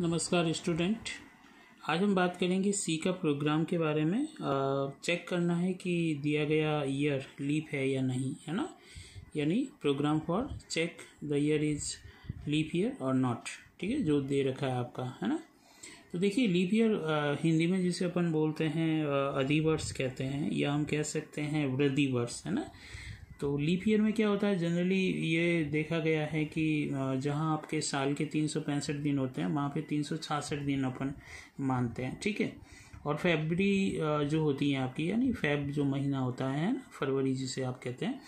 नमस्कार स्टूडेंट। आज हम बात करेंगे सी का प्रोग्राम के बारे में। चेक करना है कि दिया गया ईयर लीप है या नहीं, है ना। यानी program for check the year is leap year और नॉट। ठीक है, जो दे रखा है आपका, है ना। तो देखिए, लीप ईयर हिंदी में जिसे अपन बोलते हैं अधिवर्ष कहते हैं, या हम कह सकते हैं वृद्धि वर्ष, है ना। तो लीप ईयर में क्या होता है, जनरली ये देखा गया है कि जहाँ आपके साल के 365 दिन होते हैं, वहाँ पे 366 दिन अपन मानते हैं। ठीक है। और फरवरी जो होती है आपकी, यानी फेब जो महीना होता है ना, फरवरी जिसे आप कहते हैं,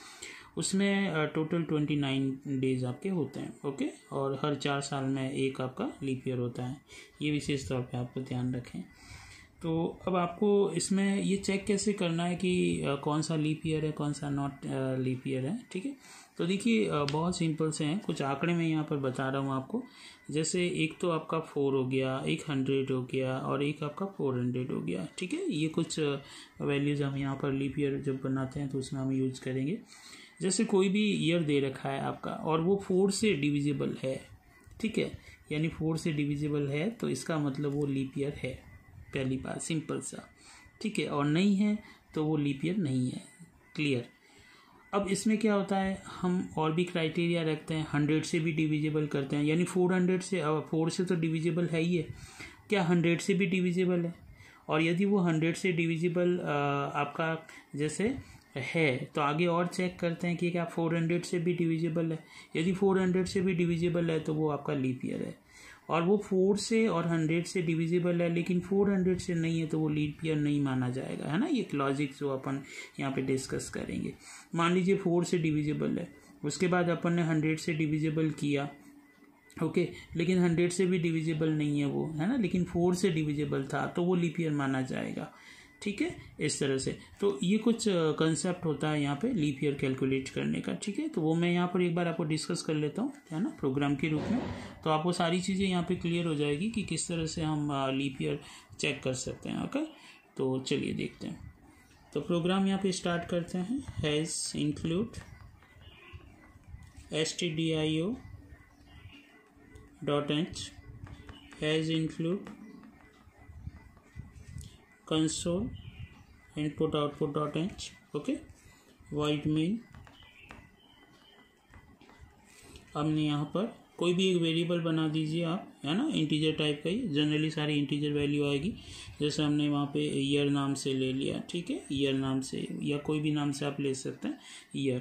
उसमें टोटल 29 डेज आपके होते हैं। ओके। और हर 4 साल में एक आपका लीप ईयर होता है। ये विशेष तौर पे आपको ध्यान रखें। तो अब आपको इसमें ये चेक कैसे करना है कि कौन सा लीप ईयर है, कौन सा नॉट लीप ईयर है। ठीक है। तो देखिए, बहुत सिंपल से हैं, कुछ आंकड़े मैं यहाँ पर बता रहा हूँ आपको। जैसे एक तो आपका 4 हो गया, एक 100 हो गया, और एक आपका 400 हो गया। ठीक है। ये कुछ वैल्यूज़ हम यहाँ पर लीप ईयर जब बनाते हैं तो उसमें हम यूज करेंगे। जैसे कोई भी ईयर दे रखा है आपका और वो 4 से डिविजिबल है, ठीक है, यानी 4 से डिविजिबल है, तो इसका मतलब वो लीप ईयर है। पहली बात सिंपल सा, ठीक है। और नहीं है तो वो लीप ईयर नहीं है। क्लियर। अब इसमें क्या होता है, हम और भी क्राइटेरिया रखते हैं। 100 से भी डिविजिबल करते हैं, यानी 400 से, 4 से तो डिविजिबल है ही है, क्या 100 से भी डिविजिबल है। और यदि वो 100 से डिविजिबल आपका जैसे है, तो आगे और चेक करते हैं कि क्या 400 से भी डिविजिबल है। यदि 400 से भी डिविजिबल है तो वो आपका लीप ईयर है। और वो 4 से और 100 से डिविजिबल है लेकिन 400 से नहीं है तो वो लीप ईयर नहीं माना जाएगा, है ना। ये लॉजिक जो अपन यहाँ पे डिस्कस करेंगे। मान लीजिए 4 से डिविजिबल है, उसके बाद अपन ने 100 से डिविजिबल किया, ओके, लेकिन 100 से भी डिविजिबल नहीं है वो, है ना, लेकिन 4 से डिविजिबल था तो वो लीप ईयर माना जाएगा। ठीक है, इस तरह से। तो ये कुछ कंसेप्ट होता है यहाँ पे लीप ईयर कैलकुलेट करने का। ठीक है, तो वो मैं यहाँ पर एक बार आपको डिस्कस कर लेता हूँ, है ना, प्रोग्राम के रूप में। तो आपको सारी चीज़ें यहाँ पे क्लियर हो जाएगी कि किस तरह से हम लीप ईयर चेक कर सकते हैं। ओके, तो चलिए देखते हैं। तो प्रोग्राम यहाँ पे स्टार्ट करते हैं। Has include stdio.h has include console input output.h, okay, void main। हमने यहाँ पर कोई भी एक वेरिएबल बना दीजिए आप, है ना, इंटीजर टाइप का ही, जनरली सारी इंटीजर वैल्यू आएगी। जैसे हमने वहाँ पे ईयर नाम से ले लिया, ठीक है, ईयर नाम से, या कोई भी नाम से आप ले सकते हैं, ईयर।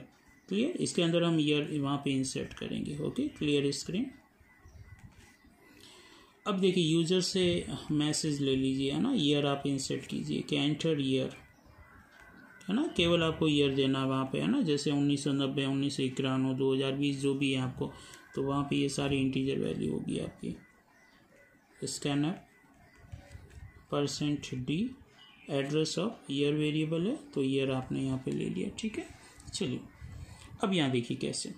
क्लियर। इसके अंदर हम ईयर वहाँ पे इंसर्ट करेंगे। Okay, clear screen. अब देखिए, यूजर से मैसेज ले लीजिए, है ना, ईयर आप इंसर्ट कीजिए कि एंटर ईयर, है ना, केवल आपको ईयर देना है वहाँ पे, है ना। जैसे 1990, 1991, 2020 जो भी है आपको, तो वहाँ पे ये सारी इंटीजर वैल्यू होगी आपकी। Scanner %d address of year variable है, तो ईयर आपने यहाँ पे ले लिया। ठीक है, चलिए अब यहाँ देखिए कैसे।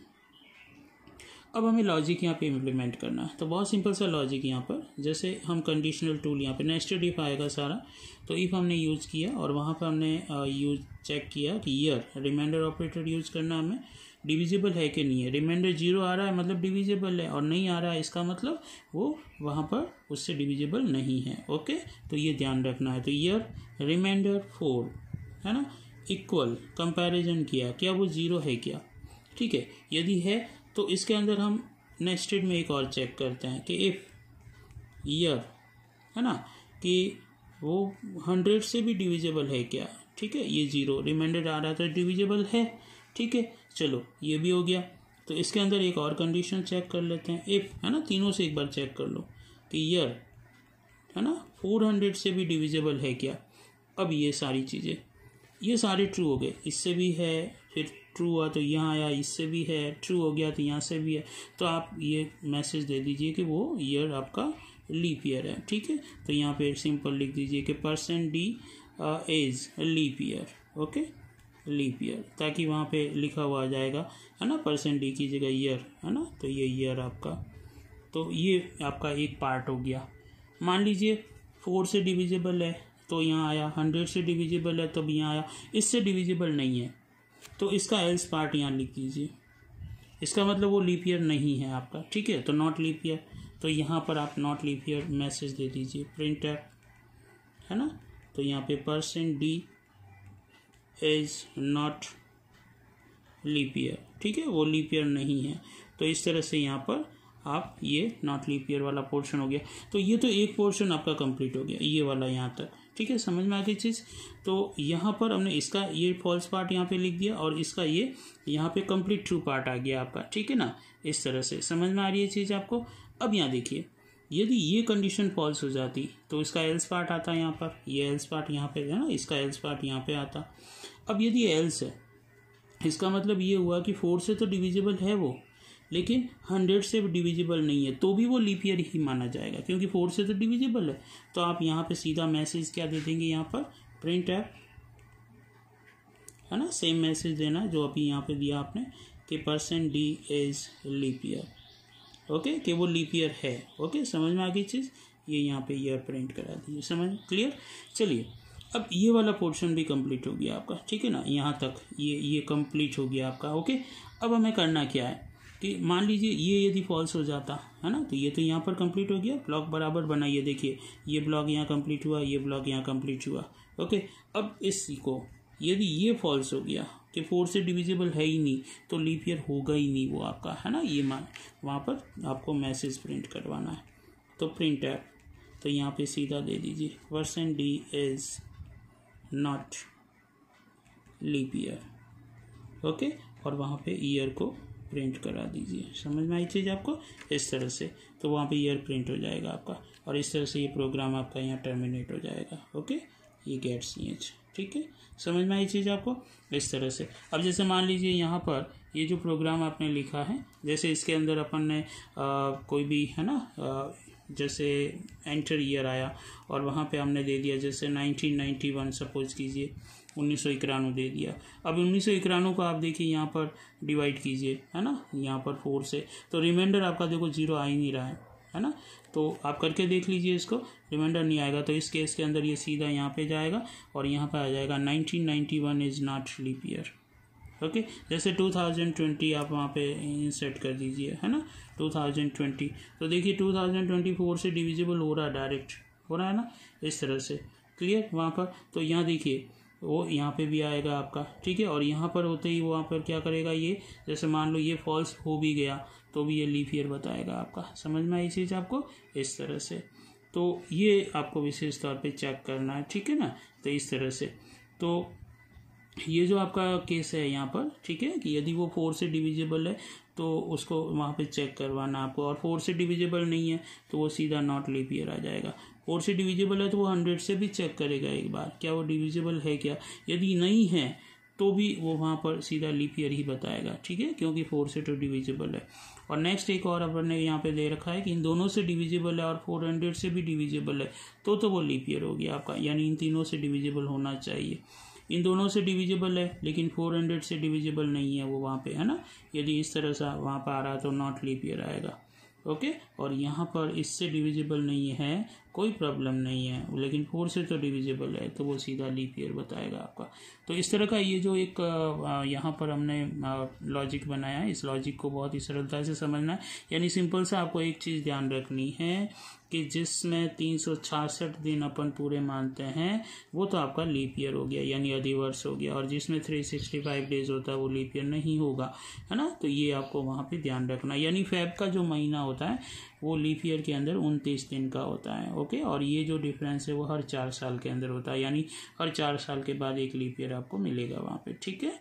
अब हमें लॉजिक यहाँ पे इम्प्लीमेंट करना है। तो बहुत सिंपल सा लॉजिक यहाँ पर, जैसे हम कंडीशनल टूल यहाँ पे नेस्टेड इफ आएगा सारा। तो इफ हमने यूज़ किया और वहाँ पर हमने यूज चेक किया कि ईयर रिमाइंडर ऑपरेटर यूज़ करना हमें, डिविजिबल है कि नहीं है। रिमाइंडर 0 आ रहा है मतलब डिविजिबल है, और नहीं आ रहा है इसका मतलब वो वहाँ पर उससे डिविजिबल नहीं है। ओके, तो ये ध्यान रखना है। तो ईयर रिमाइंडर 4, है ना, इक्वल कंपेरिजन किया, क्या वो 0 है क्या। ठीक है, यदि है तो इसके अंदर हम नेस्टेड में एक और चेक करते हैं कि इफ ईयर, है ना, कि वो 100 से भी डिविजिबल है क्या। ठीक है, ये 0 रिमाइंडर आ रहा है तो डिविजिबल है। ठीक है, चलो ये भी हो गया। तो इसके अंदर एक और कंडीशन चेक कर लेते हैं, इफ, है ना, तीनों से एक बार चेक कर लो कि ईयर, है ना, 400 से भी डिविजिबल है क्या। अब ये सारी चीज़ें, ये सारे ट्रू हो गए, इससे भी है, फिर ट्रू हुआ तो यहाँ आया, इससे भी है, ट्रू हो गया तो यहाँ से भी है। तो आप ये मैसेज दे दीजिए कि वो ईयर आपका लीप ईयर है। ठीक है, तो यहाँ पे सिंपल लिख दीजिए कि %d is leap year. Okay, leap year, ताकि वहाँ पे लिखा हुआ आ जाएगा, है ना, %d की जगह ईयर, है ना। तो ये ईयर आपका, तो ये आपका एक पार्ट हो गया। मान लीजिए 4 से डिविजिबल है तो यहाँ आया, 100 से डिविजिबल है तब यहाँ आया, इससे डिविजिबल नहीं है तो इसका एल्स पार्ट यहाँ लिख दीजिए। इसका मतलब वो लीप ईयर नहीं है आपका। ठीक है, तो नॉट लीप ईयर। तो यहाँ पर आप नॉट लीप ईयर मैसेज दे दीजिए प्रिंट एफ, है ना। तो यहाँ पे %d is not leap year, ठीक है, वो लीप ईयर नहीं है। तो इस तरह से यहाँ पर आप ये नॉट लीप ईयर वाला पोर्शन हो गया। तो ये तो एक पोर्शन आपका कंप्लीट हो गया, ये वाला यहाँ तक, ठीक है, समझ में आ गई चीज़। तो यहाँ पर हमने इसका ये फॉल्स पार्ट यहाँ पे लिख दिया और इसका ये यहाँ पे कंप्लीट ट्रू पार्ट आ गया आपका, ठीक है ना। इस तरह से समझ में आ रही है चीज़ आपको। अब यहाँ देखिए, यदि ये कंडीशन फॉल्स हो जाती तो इसका एल्स पार्ट आता है यहाँ पर, ये एल्स पार्ट यहाँ पे है ना, इसका एल्स पार्ट यहाँ पे आता। अब यदि एल्स है, इसका मतलब ये हुआ कि 4 से तो डिविजिबल है वो, लेकिन 100 से डिविजिबल नहीं है, तो भी वो लीप ईयर ही माना जाएगा, क्योंकि 4 से तो डिविजिबल है। तो आप यहाँ पे सीधा मैसेज क्या दे देंगे, यहाँ पर प्रिंट एफ, है ना, सेम मैसेज देना जो अभी यहाँ पे दिया आपने कि %d is leap year, okay, कि वो लीप ईयर है। ओके, समझ में आ गई चीज़। ये यहाँ पे ईयर प्रिंट करा दीजिए, समझ क्लियर। चलिए, अब ये वाला पोर्शन भी कंप्लीट हो गया आपका, ठीक है ना, यहाँ तक ये कंप्लीट हो गया आपका। ओके, अब हमें करना क्या है कि मान लीजिए ये यदि फॉल्स हो जाता है ना, तो ये तो यहाँ पर कंप्लीट हो गया। ब्लॉक बराबर बनाइए, देखिए ये ब्लॉक यहाँ कंप्लीट हुआ, ये ब्लॉक यहाँ कंप्लीट हुआ। ओके, अब इसको यदि ये फॉल्स हो गया कि 4 से डिविजिबल है ही नहीं, तो लीप ईयर होगा ही नहीं वो आपका, है ना। ये वहाँ पर आपको मैसेज प्रिंट करवाना है, तो प्रिंट एफ, तो यहाँ पे सीधा दे दीजिए %d is not leap year, okay, और वहाँ पे ईयर को प्रिंट करा दीजिए। समझ में आई चीज़ आपको, इस तरह से। तो वहाँ पे ईयर प्रिंट हो जाएगा आपका, और इस तरह से ये प्रोग्राम आपका यहाँ टर्मिनेट हो जाएगा। ओके, ये गेट्स ईच, ठीक है, समझ में आई चीज़ आपको, इस तरह से। अब जैसे मान लीजिए यहाँ पर ये जो प्रोग्राम आपने लिखा है, जैसे इसके अंदर अपन ने कोई भी, है ना, जैसे एंटर ईयर आया और वहाँ पे हमने दे दिया जैसे 1991, सपोज कीजिए 1991 दे दिया। अब 1991 को आप देखिए यहाँ पर डिवाइड कीजिए, है ना, यहाँ पर 4 से, तो रिमाइंडर आपका देखो 0 आ ही नहीं रहा है ना। तो आप करके देख लीजिए इसको, रिमाइंडर नहीं आएगा, तो इस केस के अंदर ये सीधा यहाँ पे जाएगा और यहाँ पे आ जाएगा 1991 is not leap year. Okay, जैसे 2020 आप वहाँ पे इंसर्ट कर दीजिए, है ना, 2020, तो देखिए 2024 से डिविजिबल हो रहा है, डायरेक्ट हो रहा है ना, इस तरह से। क्लियर वहाँ पर। तो यहाँ देखिए वो यहाँ पे भी आएगा आपका, ठीक है, और यहाँ पर होते ही वहाँ पर क्या करेगा, ये जैसे मान लो ये फॉल्स हो भी गया तो भी ये लीप ईयर बताएगा आपका। समझ में आई चीज़ आपको, इस तरह से। तो ये आपको विशेष तौर पे चेक करना है, ठीक है ना। तो इस तरह से, तो ये जो आपका केस है यहाँ पर, ठीक है, कि यदि वो 4 से डिविजिबल है तो उसको वहाँ पे चेक करवाना आपको, और 4 से डिविजिबल नहीं है तो वो सीधा नॉट लीप ईयर आ जाएगा। 4 से डिविजिबल है तो वो 100 से भी चेक करेगा एक बार, क्या वो डिविजिबल है क्या। यदि नहीं है तो भी वो वहाँ पर सीधा लीप ईयर ही बताएगा, ठीक है, क्योंकि 4 से तो डिविजिबल है। और नेक्स्ट एक और अपन ने यहाँ पे दे रखा है कि इन दोनों से डिविजिबल है और 400 से भी डिविजिबल है, तो वो लीप ईयर हो गया आपका, यानी इन तीनों से डिविजिबल होना चाहिए। इन दोनों से डिविजिबल है लेकिन 400 से डिविजिबल नहीं है वो वहाँ पे, है ना। यदि इस तरह से वहाँ पर आ रहा है तो नॉट लीप ईयर आएगा। ओके, और यहाँ पर इससे डिविजिबल नहीं है, कोई प्रॉब्लम नहीं है, लेकिन 4 से तो डिविजिबल है तो वो सीधा लीप ईयर बताएगा आपका। तो इस तरह का ये जो एक यहाँ पर हमने लॉजिक बनाया है, इस लॉजिक को बहुत ही सरलता से समझना है। यानी सिंपल सा आपको एक चीज़ ध्यान रखनी है कि जिसमें 366 दिन अपन पूरे मानते हैं वो तो आपका लीप ईयर हो गया, यानी अधिवर्ष हो गया, और जिसमें 365 डेज होता है वो लीप ईयर नहीं होगा, है ना। तो ये आपको वहाँ पे ध्यान रखना, यानी फेब का जो महीना होता है वो लीप ईयर के अंदर 29 दिन का होता है। ओके, और ये जो डिफरेंस है वो हर 4 साल के अंदर होता है, यानी हर 4 साल के बाद एक लीप ईयर आपको मिलेगा वहाँ पे, ठीक है।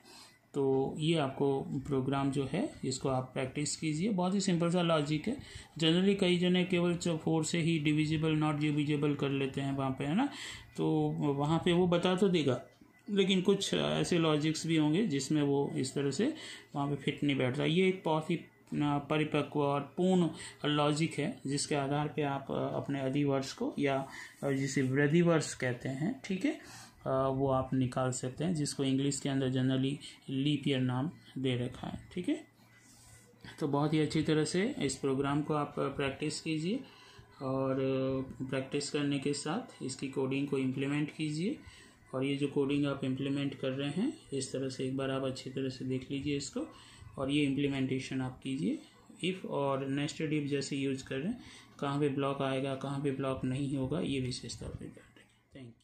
तो ये आपको प्रोग्राम जो है इसको आप प्रैक्टिस कीजिए, बहुत ही सिंपल सा लॉजिक है। जनरली कई जने केवल 4 से ही डिविजिबल नॉट डिविजिबल कर लेते हैं वहाँ पे, है ना। तो वहाँ पे वो बता तो देगा, लेकिन कुछ ऐसे लॉजिक्स भी होंगे जिसमें वो इस तरह से वहाँ पे फिट नहीं बैठता। ये एक बहुत ही परिपक्व और पूर्ण लॉजिक है जिसके आधार पे आप अपने अधिवर्ष को, या जिसे वृद्धिवर्ष कहते हैं, ठीक है, वो आप निकाल सकते हैं, जिसको इंग्लिश के अंदर जनरली लीप ईयर नाम दे रखा है, ठीक है। तो बहुत ही अच्छी तरह से इस प्रोग्राम को आप प्रैक्टिस कीजिए, और प्रैक्टिस करने के साथ इसकी कोडिंग को इम्प्लीमेंट कीजिए। और ये जो कोडिंग आप इम्प्लीमेंट कर रहे हैं इस तरह से एक बार आप अच्छी तरह से देख लीजिए इसको, और ये इम्प्लीमेंटेशन आप कीजिए। इफ़ और नेस्टेड इफ जैसे यूज कर रहे हैं, कहाँ पे ब्लॉक आएगा, कहाँ पे ब्लॉक नहीं होगा, ये विशेष तौर पे ध्यान रखें। Thank you.